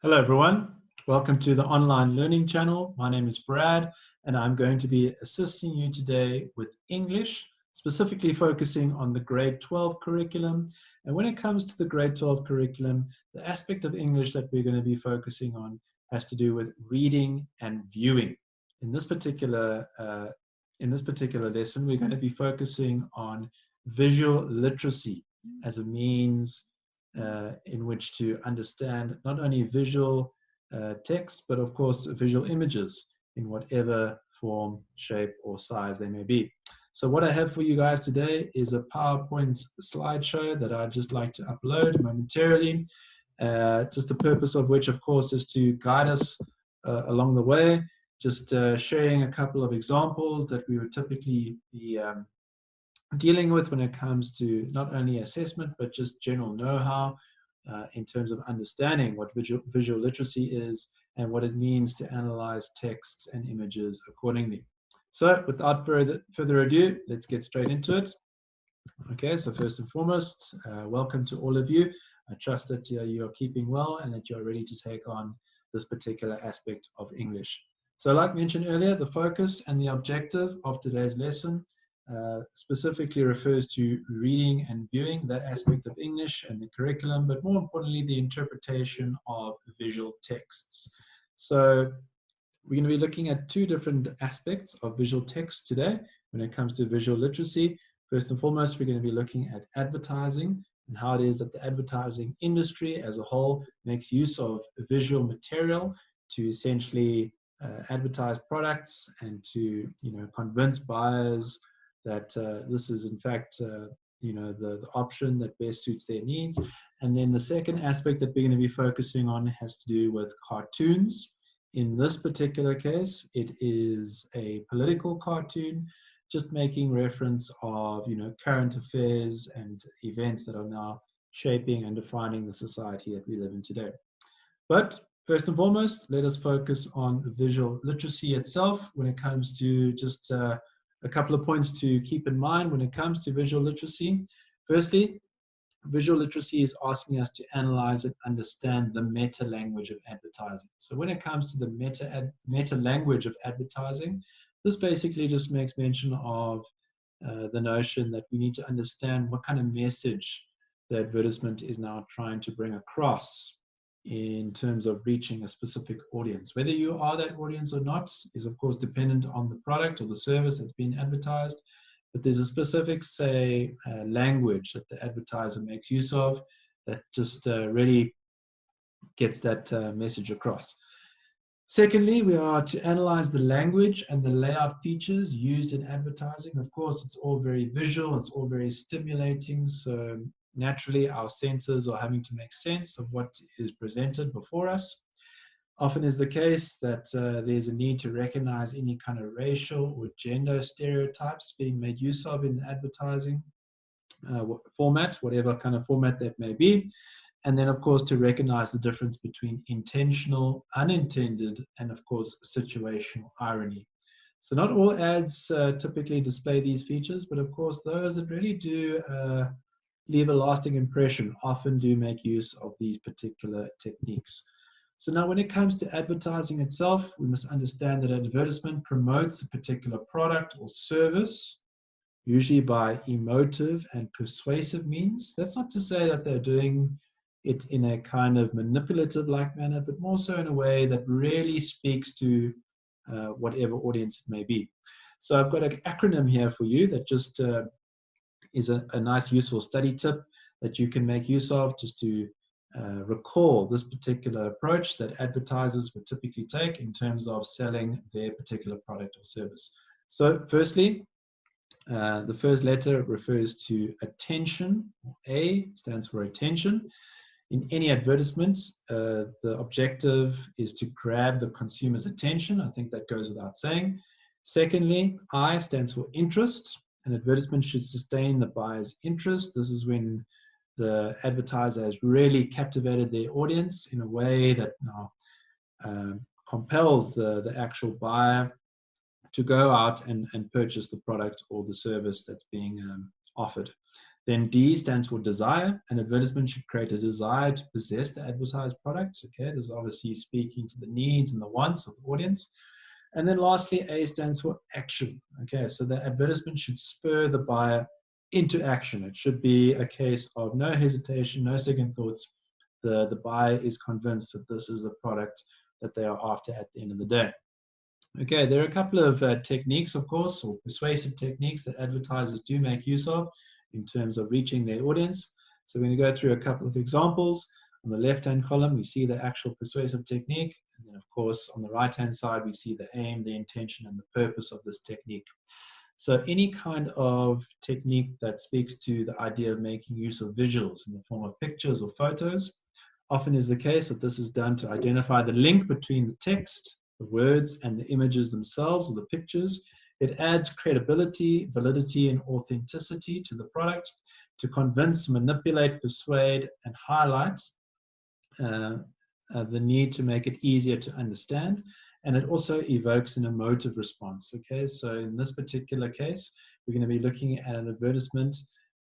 Hello everyone, welcome to the online learning channel. My name is Brad and I'm going to be assisting you today with English, specifically focusing on the grade 12 curriculum. And when it comes to the grade 12 curriculum, the aspect of English that we're going to be focusing on has to do with reading and viewing. In this particular lesson, we're going to be focusing on visual literacy as a means in which to understand not only visual text, but of course visual images in whatever form, shape, or size they may be. So what I have for you guys today is a PowerPoint slideshow that I'd just like to upload momentarily. Just the purpose of which, of course, is to guide us along the way, just sharing a couple of examples that we would typically be dealing with when it comes to not only assessment, but just general know-how in terms of understanding what visual literacy is and what it means to analyze texts and images accordingly. So without further ado, let's get straight into it. Okay, so first and foremost, welcome to all of you. I trust that you are keeping well and that you're ready to take on this particular aspect of English. So like mentioned earlier, the focus and the objective of today's lesson specifically refers to reading and viewing, that aspect of English and the curriculum, but more importantly, the interpretation of visual texts. So we're going to be looking at two different aspects of visual text today when it comes to visual literacy. First and foremost, we're going to be looking at advertising and how it is that the advertising industry as a whole makes use of visual material to essentially advertise products and to convince buyers that this is in fact the option that best suits their needs. And then the second aspect that we're going to be focusing on has to do with cartoons. In this particular case, it is a political cartoon, just making reference of current affairs and events that are now shaping and defining the society that we live in today. But first and foremost, let us focus on visual literacy itself when it comes to just a couple of points to keep in mind when it comes to visual literacy. Firstly, visual literacy is asking us to analyze and understand the meta language of advertising. So when it comes to the meta language of advertising, this basically just makes mention of the notion that we need to understand what kind of message the advertisement is now trying to bring across in terms of reaching a specific audience. Whether you are that audience or not is of course dependent on the product or the service that's being advertised, but there's a specific, say, language that the advertiser makes use of that just really gets that message across. Secondly, we are to analyze the language and the layout features used in advertising. Of course, it's all very visual, it's all very stimulating, so naturally our senses are having to make sense of what is presented before us. Often is the case that there's a need to recognize any kind of racial or gender stereotypes being made use of in the advertising format, whatever kind of format that may be. And then, of course, to recognize the difference between intentional, unintended, and, of course, situational irony. So not all ads typically display these features, but, of course, those that really do leave a lasting impression often do make use of these particular techniques. So now when it comes to advertising itself, we must understand that advertisement promotes a particular product or service, usually by emotive and persuasive means. That's not to say that they're doing it in a kind of manipulative-like manner, but more so in a way that really speaks to whatever audience it may be. So I've got an acronym here for you that just is a nice, useful study tip that you can make use of just to recall this particular approach that advertisers would typically take in terms of selling their particular product or service. So firstly, the first letter refers to attention. A stands for attention. In any advertisement, the objective is to grab the consumer's attention. I think that goes without saying. Secondly, I stands for interest. An advertisement should sustain the buyer's interest. This is when the advertiser has really captivated their audience in a way that now compels the actual buyer to go out and purchase the product or the service that's being offered. Then D stands for desire. An advertisement should create a desire to possess the advertised product. Okay, this is obviously speaking to the needs and the wants of the audience. And then lastly, A stands for action. Okay, so the advertisement should spur the buyer into action. It should be a case of no hesitation, no second thoughts. The buyer is convinced that this is the product that they are after at the end of the day. Okay, there are a couple of techniques, of course, or persuasive techniques that advertisers do make use of in terms of reaching their audience. So we're going to go through a couple of examples. On the left-hand column, we see the actual persuasive technique. And then, of course, on the right-hand side, we see the aim, the intention, and the purpose of this technique. So any kind of technique that speaks to the idea of making use of visuals in the form of pictures or photos often is the case that this is done to identify the link between the text, the words, and the images themselves, or the pictures. It adds credibility, validity, and authenticity to the product to convince, manipulate, persuade, and highlight the need to make it easier to understand. And it also evokes an emotive response. Okay, so in this particular case, we're going to be looking at an advertisement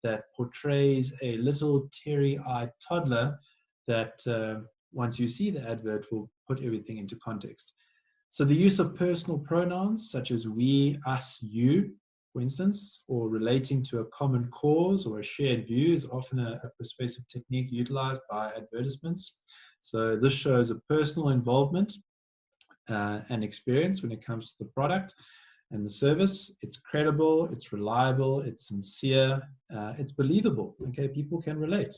that portrays a little teary-eyed toddler that once you see the advert will put everything into context. So the use of personal pronouns such as we, us, you, for instance, or relating to a common cause or a shared view is often a persuasive technique utilized by advertisements. So this shows a personal involvement and experience when it comes to the product and the service. It's credible, it's reliable, it's sincere, it's believable. Okay, people can relate.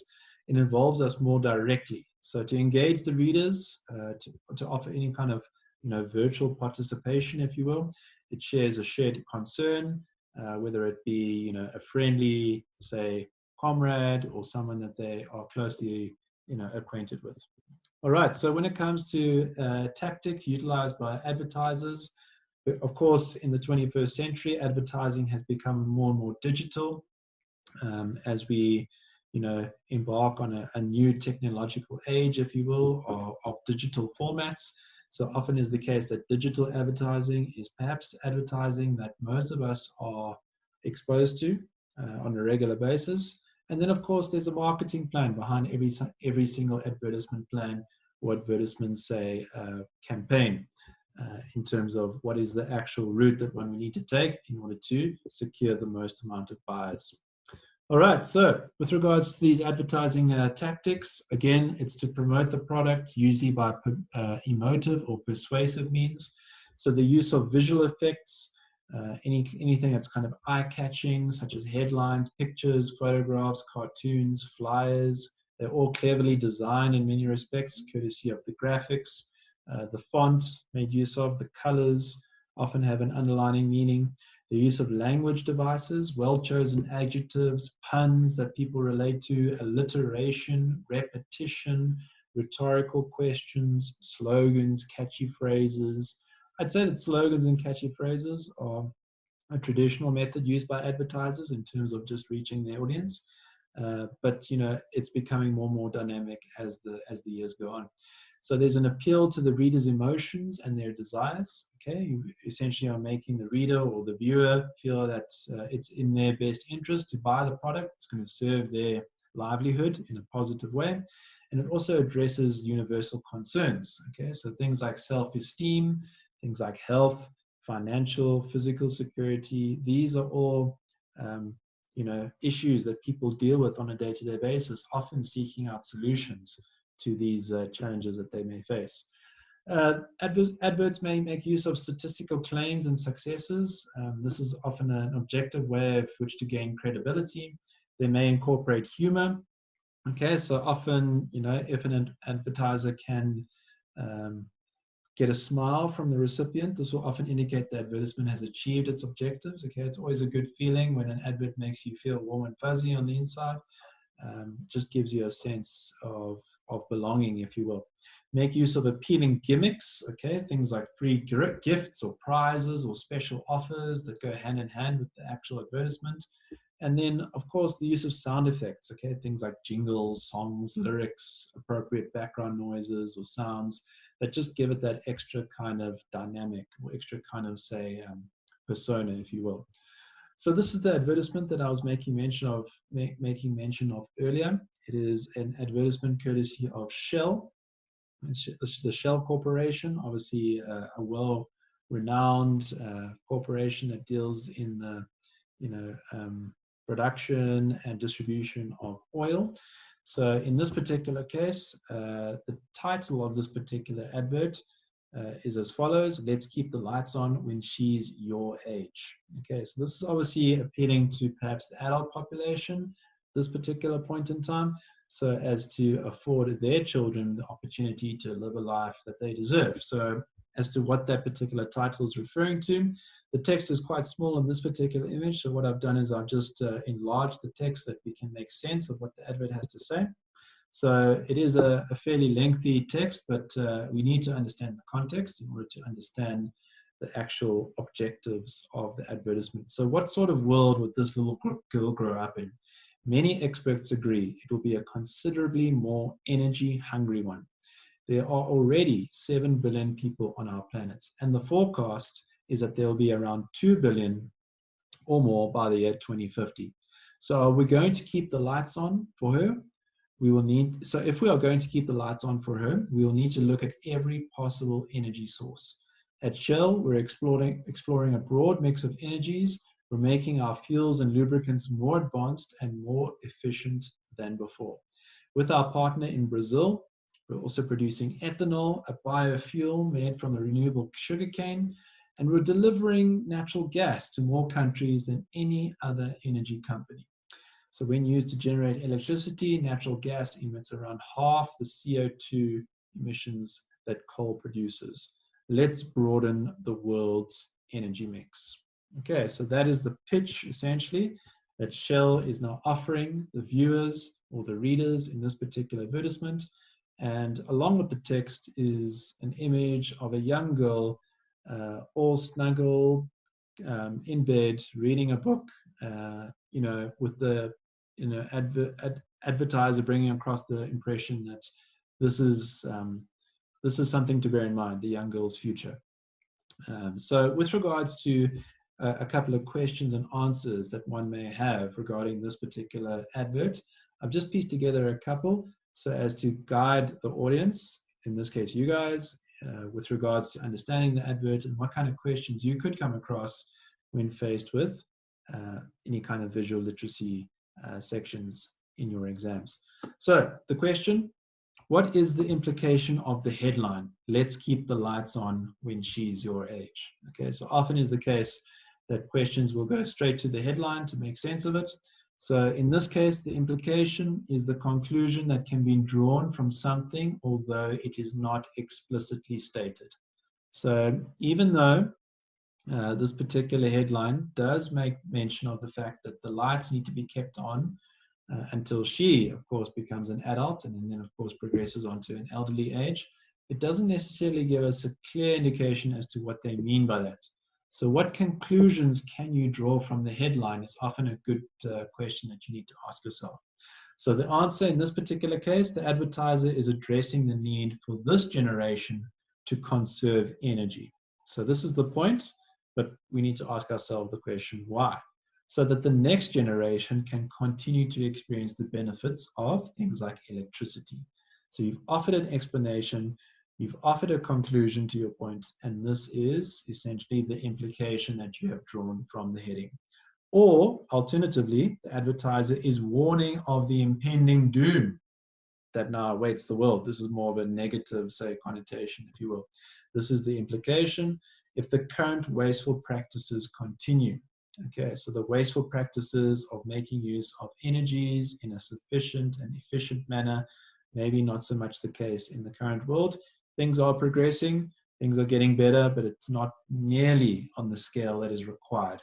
It involves us more directly. So to engage the readers, to offer any kind of virtual participation, if you will, it shares a shared concern, whether it be a friendly, say, comrade or someone that they are closely acquainted with. All right, so when it comes to tactics utilized by advertisers, of course, in the 21st century, advertising has become more and more digital as we embark on a new technological age, if you will, of digital formats. So often is the case that digital advertising is perhaps advertising that most of us are exposed to on a regular basis. And then, of course, there's a marketing plan behind every single advertisement plan or advertisement, say, campaign in terms of what is the actual route that one we need to take in order to secure the most amount of buyers. All right, so with regards to these advertising tactics, again, it's to promote the product, usually by emotive or persuasive means. So the use of visual effects, anything that's kind of eye-catching, such as headlines, pictures, photographs, cartoons, flyers, they're all cleverly designed in many respects, courtesy of the graphics. The font made use of, the colors often have an underlining meaning. The use of language devices, well-chosen adjectives, puns that people relate to, alliteration, repetition, rhetorical questions, slogans, catchy phrases. I'd say that slogans and catchy phrases are a traditional method used by advertisers in terms of just reaching their audience. But it's becoming more and more dynamic as the years go on. So there's an appeal to the reader's emotions and their desires. Okay, you essentially are making the reader or the viewer feel that it's in their best interest to buy the product. It's going to serve their livelihood in a positive way. And it also addresses universal concerns. Okay, so things like self-esteem, things like health, financial, physical security, these are all issues that people deal with on a day-to-day basis, often seeking out solutions to these challenges that they may face. Adverts may make use of statistical claims and successes. This is often an objective way of which to gain credibility. They may incorporate humor. Okay, so often, if an advertiser can get a smile from the recipient, this will often indicate the advertisement has achieved its objectives. Okay, it's always a good feeling when an advert makes you feel warm and fuzzy on the inside. Just gives you a sense of belonging, if you will. Make use of appealing gimmicks, okay, things like free gifts or prizes or special offers that go hand in hand with the actual advertisement. And then, of course, the use of sound effects, okay, things like jingles, songs, lyrics, appropriate background noises or sounds that just give it that extra kind of dynamic or extra kind of, say, persona, if you will. So this is the advertisement that I was making mention of earlier. It is an advertisement courtesy of Shell. It's the Shell Corporation, obviously a well-renowned corporation that deals in the production and distribution of oil. So in this particular case, the title of this particular advert is as follows: let's keep the lights on when she's your age. Okay, so this is obviously appealing to perhaps the adult population, this particular point in time, so as to afford their children the opportunity to live a life that they deserve. So as to what that particular title is referring to, the text is quite small in this particular image. So what I've done is I've just enlarged the text that we can make sense of what the advert has to say. So it is a fairly lengthy text, but we need to understand the context in order to understand the actual objectives of the advertisement. So what sort of world would this little girl grow up in? Many experts agree it will be a considerably more energy-hungry one. There are already 7 billion people on our planet, and the forecast is that there will be around 2 billion or more by the year 2050. So are we going to keep the lights on for her? So if we are going to keep the lights on for her, we will need to look at every possible energy source. At Shell, we're exploring a broad mix of energies. We're making our fuels and lubricants more advanced and more efficient than before. With our partner in Brazil, we're also producing ethanol, a biofuel made from the renewable sugarcane, and we're delivering natural gas to more countries than any other energy company. So when used to generate electricity, natural gas emits around half the CO2 emissions that coal produces. Let's broaden the world's energy mix. Okay, so that is the pitch, essentially, that Shell is now offering the viewers or the readers in this particular advertisement. And along with the text is an image of a young girl all snuggled in bed, reading a book, with the advertiser bringing across the impression that this is something to bear in mind, the young girl's future. So with regards to a couple of questions and answers that one may have regarding this particular advert, I've just pieced together a couple so as to guide the audience, in this case you guys, with regards to understanding the advert and what kind of questions you could come across when faced with any kind of visual literacy sections in your exams. So the question: what is the implication of the headline, let's keep the lights on when she's your age? Okay, so often is the case that questions will go straight to the headline to make sense of it. So in this case, the implication is the conclusion that can be drawn from something, although it is not explicitly stated. So even though this particular headline does make mention of the fact that the lights need to be kept on until she, of course, becomes an adult and then, of course, progresses onto an elderly age, it doesn't necessarily give us a clear indication as to what they mean by that. So what conclusions can you draw from the headline is often a good question that you need to ask yourself. So the answer in this particular case, the advertiser is addressing the need for this generation to conserve energy. So this is the point, but we need to ask ourselves the question, why? So that the next generation can continue to experience the benefits of things like electricity. So you've offered an explanation, you've offered a conclusion to your point, and this is essentially the implication that you have drawn from the heading. Or alternatively, the advertiser is warning of the impending doom that now awaits the world. This is more of a negative, say, connotation, if you will. This is the implication. If the current wasteful practices continue, okay, so the wasteful practices of making use of energies in a sufficient and efficient manner, maybe not so much the case in the current world. Things are progressing, things are getting better, but it's not nearly on the scale that is required.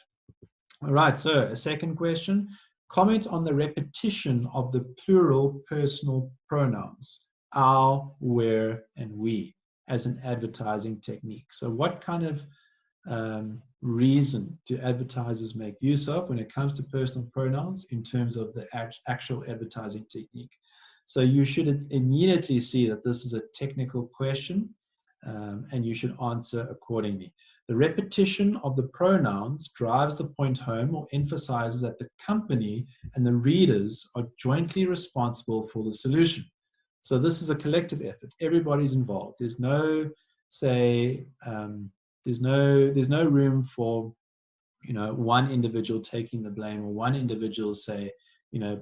All right, so a second question. Comment on the repetition of the plural personal pronouns, our, where, and we, as an advertising technique. So what kind of reason do advertisers make use of when it comes to personal pronouns in terms of the actual advertising technique? So you should immediately see that this is a technical question and you should answer accordingly. The repetition of the pronouns drives the point home or emphasizes that the company and the readers are jointly responsible for the solution. So this is a collective effort. Everybody's involved. There's no, say, there's no room for, one individual taking the blame or one individual, say,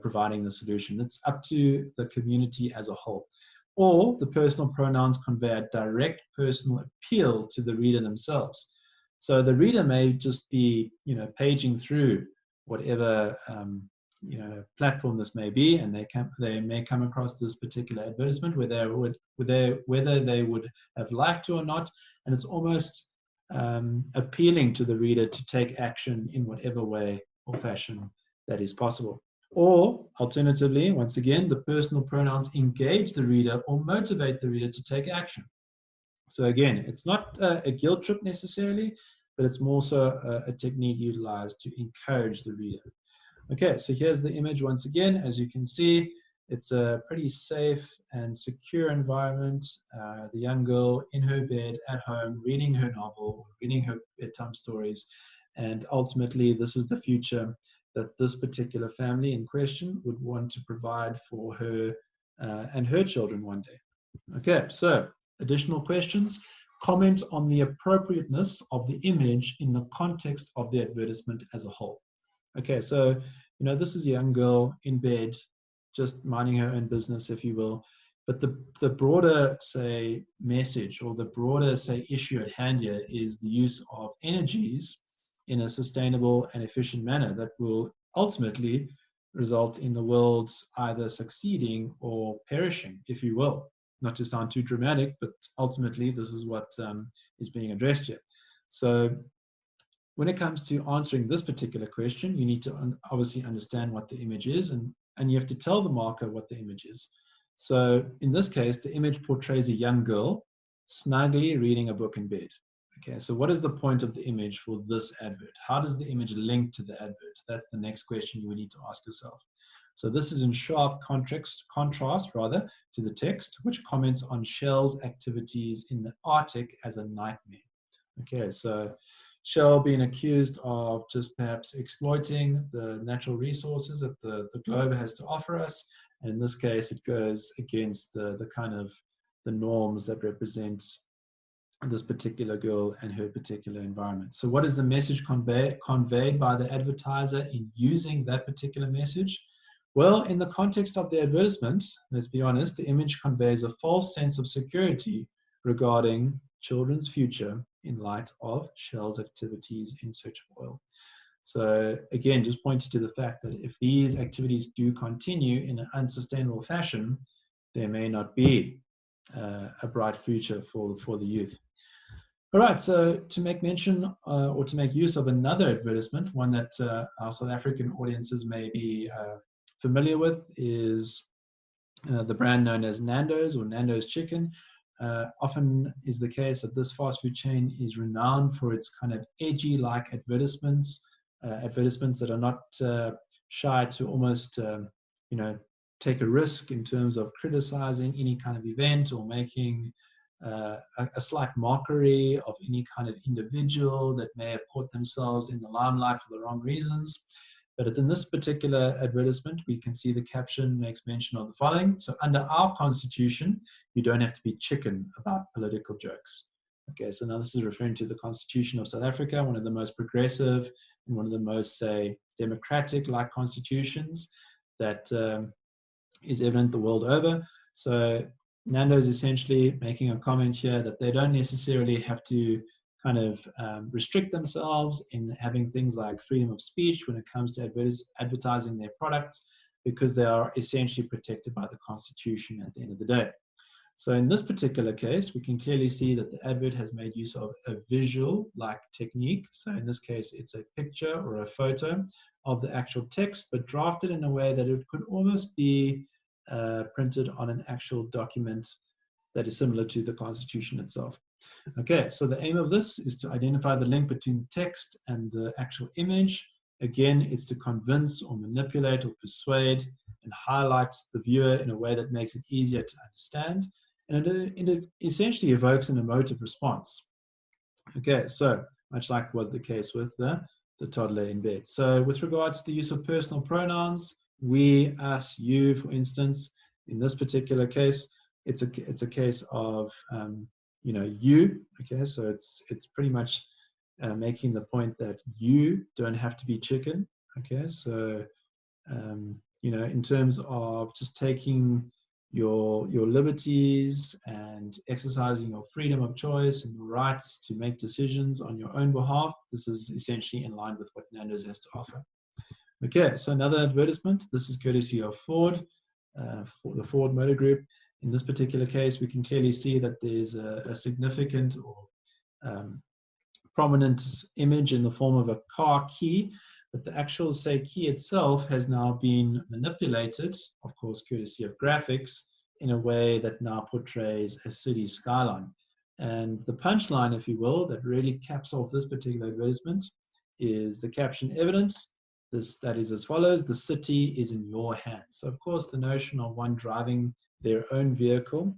providing the solution. It's up to the community as a whole. Or the personal pronouns convey a direct personal appeal to the reader themselves. So the reader may just be, paging through whatever, platform this may be, and they may come across this particular advertisement whether they would have liked to or not, and it's almost appealing to the reader to take action in whatever way or fashion that is possible. Or alternatively, once again, the personal pronouns engage the reader or motivate the reader to take action. So again, it's not a guilt trip necessarily, but it's more so a technique utilized to encourage the reader. Okay, so here's the image once again. As you can see, it's a pretty safe and secure environment. The young girl in her bed at home, reading her novel, reading her bedtime stories, and ultimately this is the future that this particular family in question would want to provide for her and her children one day. Okay, so additional questions. Comment on the appropriateness of the image in the context of the advertisement as a whole. Okay, so, this is a young girl in bed, just minding her own business, if you will. But the broader, say, message or the broader, say, issue at hand here is the use of energies in a sustainable and efficient manner that will ultimately result in the world either succeeding or perishing, if you will. Not to sound too dramatic, but ultimately this is what is being addressed here. So when it comes to answering this particular question, you need to obviously understand what the image is, and you have to tell the marker what the image is. So in this case, the image portrays a young girl snugly reading a book in bed. Okay, so what is the point of the image for this advert? How does the image link to the advert? That's the next question you would need to ask yourself. So this is in sharp contrast to the text, which comments on Shell's activities in the Arctic as a nightmare. Okay, so Shell being accused of just perhaps exploiting the natural resources that the globe has to offer us. And in this case, it goes against the kind of the norms that represent this particular girl and her particular environment. So what is the message conveyed by the advertiser in using that particular message? Well, in the context of the advertisement, let's be honest, the image conveys a false sense of security regarding children's future in light of Shell's activities in search of oil. So again, just pointing to the fact that if these activities do continue in an unsustainable fashion, there may not be a bright future for the youth. All right, so to make mention or to make use of another advertisement, one that our South African audiences may be familiar with is the brand known as Nandos or Nandos Chicken. Often is the case that this fast food chain is renowned for its kind of edgy-like advertisements, advertisements that are not shy to almost, take a risk in terms of criticizing any kind of event or making a slight mockery of any kind of individual that may have caught themselves in the limelight for the wrong reasons. But in this particular advertisement, we can see the caption makes mention of the following. So under our constitution, you don't have to be chicken about political jokes. Okay, so now this is referring to the Constitution of South Africa, one of the most progressive and one of the most, say, democratic-like constitutions that is evident the world over. So Nando's essentially making a comment here that they don't necessarily have to kind of restrict themselves in having things like freedom of speech when it comes to advertising their products, because they are essentially protected by the Constitution at the end of the day. So in this particular case, we can clearly see that the advert has made use of a visual-like technique. So in this case, it's a picture or a photo of the actual text, but drafted in a way that it could almost be printed on an actual document that is similar to the Constitution itself. Okay, so the aim of this is to identify the link between the text and the actual image. Again, it's to convince or manipulate or persuade and highlight the viewer in a way that makes it easier to understand. and it essentially evokes an emotive response. Okay, so much like was the case with the toddler in bed. So with regards to the use of personal pronouns, we, us, you, for instance, in this particular case, it's a case of you. Okay, so it's pretty much making the point that you don't have to be chicken. Okay, so in terms of just taking your liberties and exercising your freedom of choice and your rights to make decisions on your own behalf, this is essentially in line with what Nandos has to offer. Okay, so another advertisement. This is courtesy of Ford, for the Ford Motor Group. In this particular case, we can clearly see that there's a significant or prominent image in the form of a car key, but the actual, say, key itself has now been manipulated, of course, courtesy of graphics, in a way that now portrays a city skyline. And the punchline, if you will, that really caps off this particular advertisement is the caption evidence. That is as follows: the city is in your hands. So, of course, the notion of one driving their own vehicle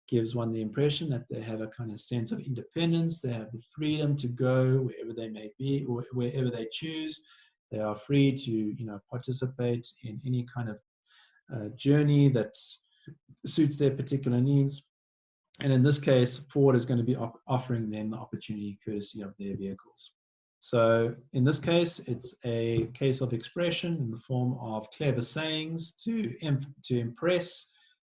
gives one the impression that they have a kind of sense of independence. They have the freedom to go wherever they may be, or wherever they choose. They are free to, participate in any kind of journey that suits their particular needs. And in this case, Ford is going to be offering them the opportunity courtesy of their vehicles. So in this case, it's a case of expression in the form of clever sayings to impress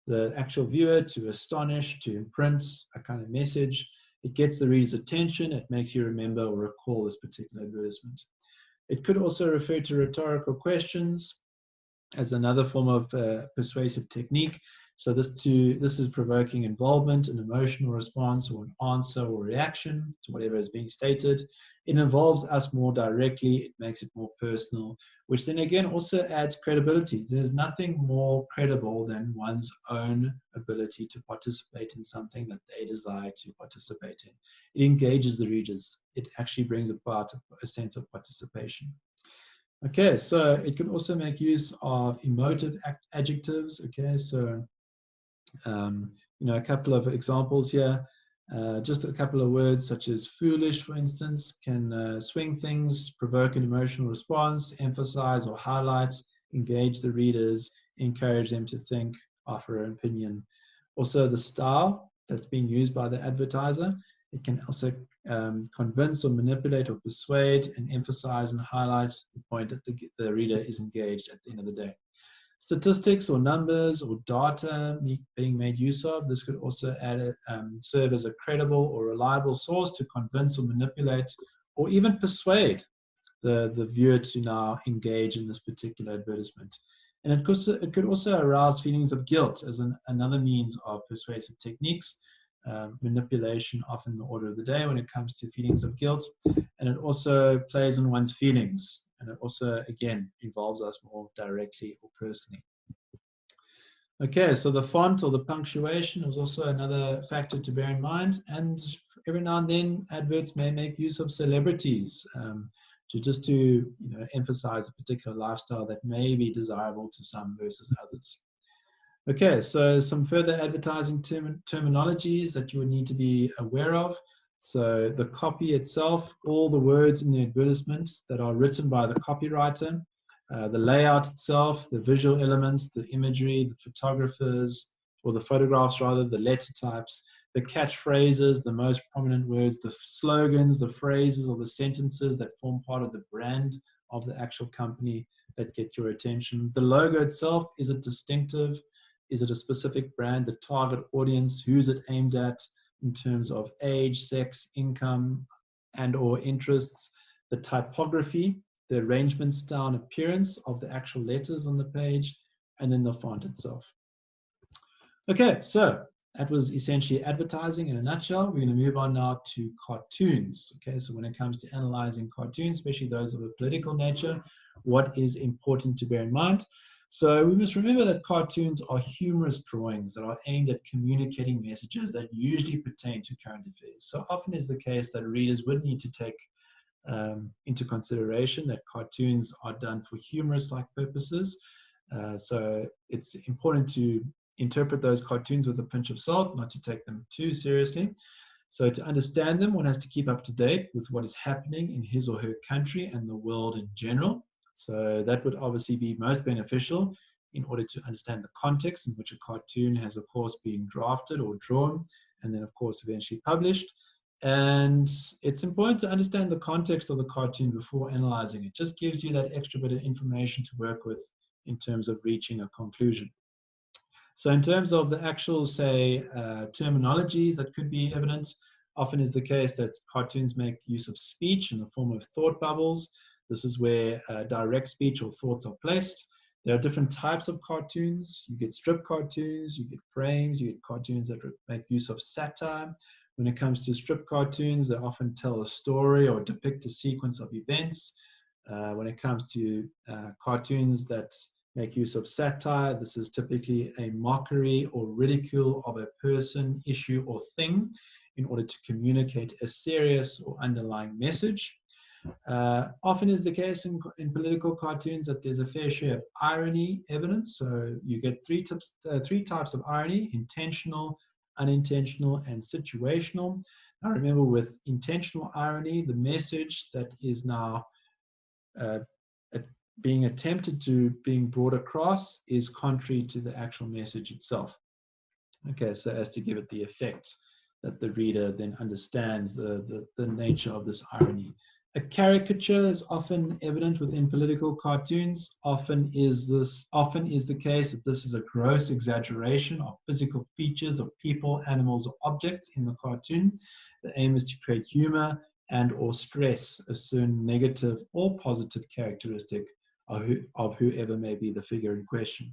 the actual viewer, to astonish, to imprint a kind of message. It gets the reader's attention. It makes you remember or recall this particular advertisement. It could also refer to rhetorical questions as another form of persuasive technique. So this is provoking involvement, an emotional response, or an answer or reaction to whatever is being stated. It involves us more directly. It makes it more personal, which then again also adds credibility. There's nothing more credible than one's own ability to participate in something that they desire to participate in. It engages the readers. It actually brings about a sense of participation. Okay, so it can also make use of emotive adjectives. Okay, so a couple of examples here. Just a couple of words such as foolish, for instance, can swing things, provoke an emotional response, emphasize or highlight, engage the readers, encourage them to think, offer an opinion. Also, the style that's being used by the advertiser. It can also convince or manipulate or persuade and emphasize and highlight the point that the reader is engaged at the end of the day. Statistics or numbers or data being made use of. This could also serve as a credible or reliable source to convince or manipulate or even persuade the viewer to now engage in this particular advertisement. And it could also arouse feelings of guilt as another means of persuasive techniques. Manipulation often the order of the day when it comes to feelings of guilt, and it also plays on one's feelings, and it also again involves us more directly or personally. Okay, so the font or the punctuation is also another factor to bear in mind, and every now and then adverts may make use of celebrities to emphasize a particular lifestyle that may be desirable to some versus others. Okay, so some further advertising terminologies that you would need to be aware of. So the copy itself, all the words in the advertisements that are written by the copywriter, the layout itself, the visual elements, the imagery, the photographers, or the photographs rather, the letter types, the catchphrases, the most prominent words, the slogans, the phrases or the sentences that form part of the brand of the actual company that get your attention. The logo itself, is it distinctive? Is it a specific brand, the target audience, who's it aimed at in terms of age, sex, income, and or interests, the typography, the arrangement, style, and appearance of the actual letters on the page, and then the font itself. Okay, so that was essentially advertising in a nutshell. We're going to move on now to cartoons. Okay, so when it comes to analyzing cartoons, especially those of a political nature, what is important to bear in mind? So we must remember that cartoons are humorous drawings that are aimed at communicating messages that usually pertain to current affairs. So often is the case that readers would need to take into consideration that cartoons are done for humorous-like purposes. So it's important to interpret those cartoons with a pinch of salt, not to take them too seriously. So to understand them, one has to keep up to date with what is happening in his or her country and the world in general. So that would obviously be most beneficial in order to understand the context in which a cartoon has, of course, been drafted or drawn, and then, of course, eventually published. And it's important to understand the context of the cartoon before analyzing it. Just gives you that extra bit of information to work with in terms of reaching a conclusion. So in terms of the actual, say, terminologies that could be evident, often is the case that cartoons make use of speech in the form of thought bubbles. This is where direct speech or thoughts are placed. There are different types of cartoons. You get strip cartoons, you get frames, you get cartoons that make use of satire. When it comes to strip cartoons, they often tell a story or depict a sequence of events. When it comes to cartoons that make use of satire, this is typically a mockery or ridicule of a person, issue, or thing in order to communicate a serious or underlying message. Often is the case in political cartoons that there's a fair share of irony evidence. So you get three types of irony: intentional, unintentional, and situational. Now remember, with intentional irony, the message that is now being attempted to being brought across is contrary to the actual message itself. Okay, so as to give it the effect that the reader then understands the nature of this irony. A caricature is often evident within political cartoons. Often is the case that this is a gross exaggeration of physical features of people, animals, or objects in the cartoon. The aim is to create humor and or stress a certain negative or positive characteristic of whoever may be the figure in question.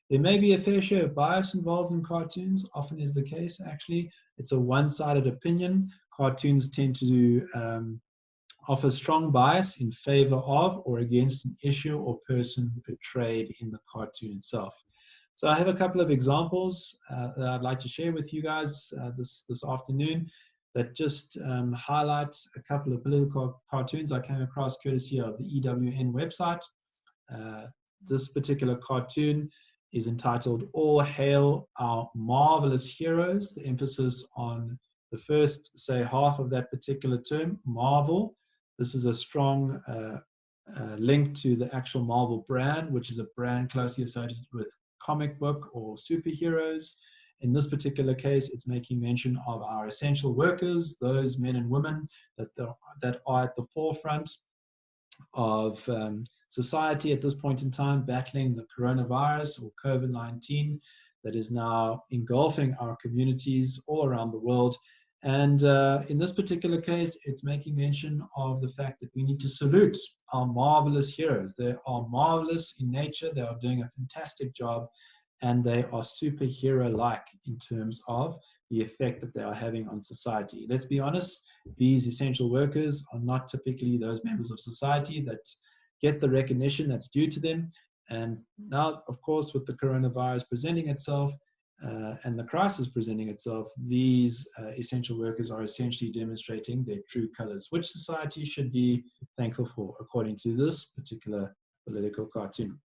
There may be a fair share of bias involved in cartoons. Often is the case, actually. It's a one-sided opinion. Cartoons tend to offer strong bias in favor of or against an issue or person portrayed in the cartoon itself. So I have a couple of examples that I'd like to share with you guys this afternoon that just highlight a couple of political cartoons I came across courtesy of the EWN website. This particular cartoon is entitled All Hail Our Marvelous Heroes. The emphasis on the first, say, half of that particular term, Marvel. This is a strong link to the actual Marvel brand, which is a brand closely associated with comic book or superheroes. In this particular case, it's making mention of our essential workers, those men and women that are at the forefront of society at this point in time, battling the coronavirus or COVID-19 that is now engulfing our communities all around the world. And in this particular case, it's making mention of the fact that we need to salute our marvelous heroes. They are marvelous in nature. They are doing a fantastic job, and they are superhero-like in terms of the effect that they are having on society. Let's be honest, these essential workers are not typically those members of society that get the recognition that's due to them. And now, of course, with the coronavirus presenting itself and the crisis presenting itself, these essential workers are essentially demonstrating their true colors, which society should be thankful for, according to this particular political cartoon.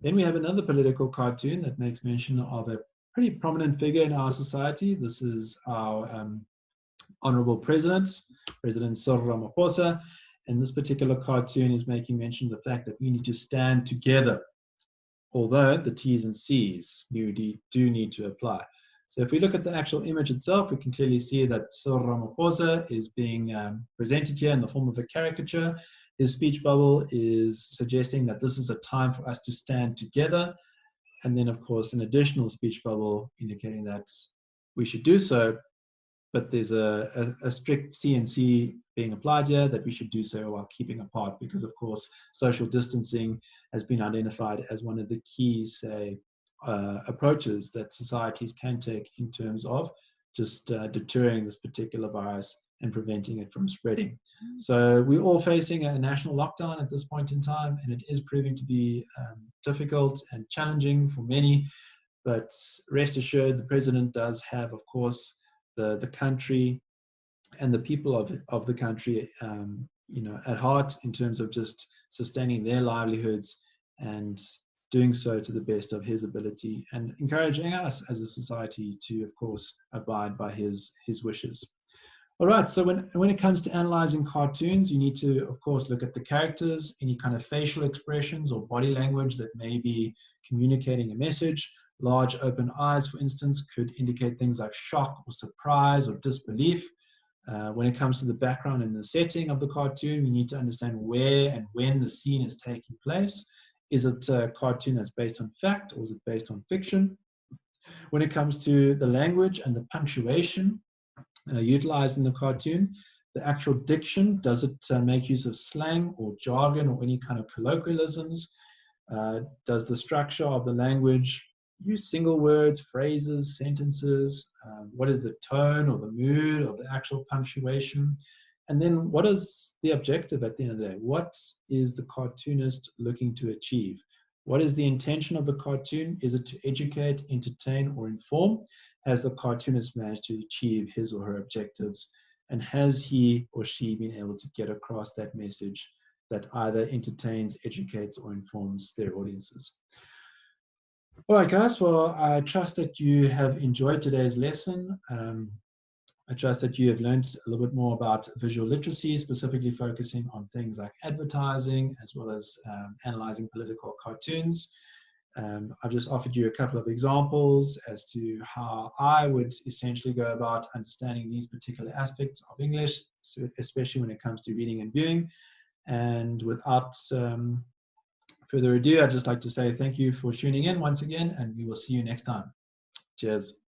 Then we have another political cartoon that makes mention of a pretty prominent figure in our society. This is our Honorable President Cyril Ramaphosa. And this particular cartoon is making mention of the fact that we need to stand together, although the T's and C's do need to apply. So if we look at the actual image itself, we can clearly see that Cyril Ramaphosa is being presented here in the form of a caricature. His speech bubble is suggesting that this is a time for us to stand together. And then, of course, an additional speech bubble indicating that we should do so, but there's a strict C&C being applied here that we should do so while keeping apart, because, of course, social distancing has been identified as one of the key, say, approaches that societies can take in terms of just deterring this particular virus and preventing it from spreading. So we're all facing a national lockdown at this point in time, and it is proving to be difficult and challenging for many. But rest assured, the president does have, of course, the country and the people of the country, at heart in terms of just sustaining their livelihoods and doing so to the best of his ability and encouraging us as a society to, of course, abide by his wishes. All right, so when it comes to analyzing cartoons, you need to, of course, look at the characters, any kind of facial expressions or body language that may be communicating a message. Large open eyes, for instance, could indicate things like shock or surprise or disbelief. When it comes to the background and the setting of the cartoon, you need to understand where and when the scene is taking place. Is it a cartoon that's based on fact, or is it based on fiction? When it comes to the language and the punctuation utilized in the cartoon, the actual diction, does it make use of slang or jargon or any kind of colloquialisms? Does the structure of the language use single words, phrases, sentences? What is the tone or the mood of the actual punctuation? And then what is the objective at the end of the day? What is the cartoonist looking to achieve? What is the intention of the cartoon? Is it to educate, entertain, or inform? Has the cartoonist managed to achieve his or her objectives? And has he or she been able to get across that message that either entertains, educates, or informs their audiences? All right, guys, well, I trust that you have enjoyed today's lesson. I trust that you have learned a little bit more about visual literacy, specifically focusing on things like advertising, as well as analyzing political cartoons. I've just offered you a couple of examples as to how I would essentially go about understanding these particular aspects of English, especially when it comes to reading and viewing. And without further ado, I'd just like to say thank you for tuning in once again, and we will see you next time. Cheers.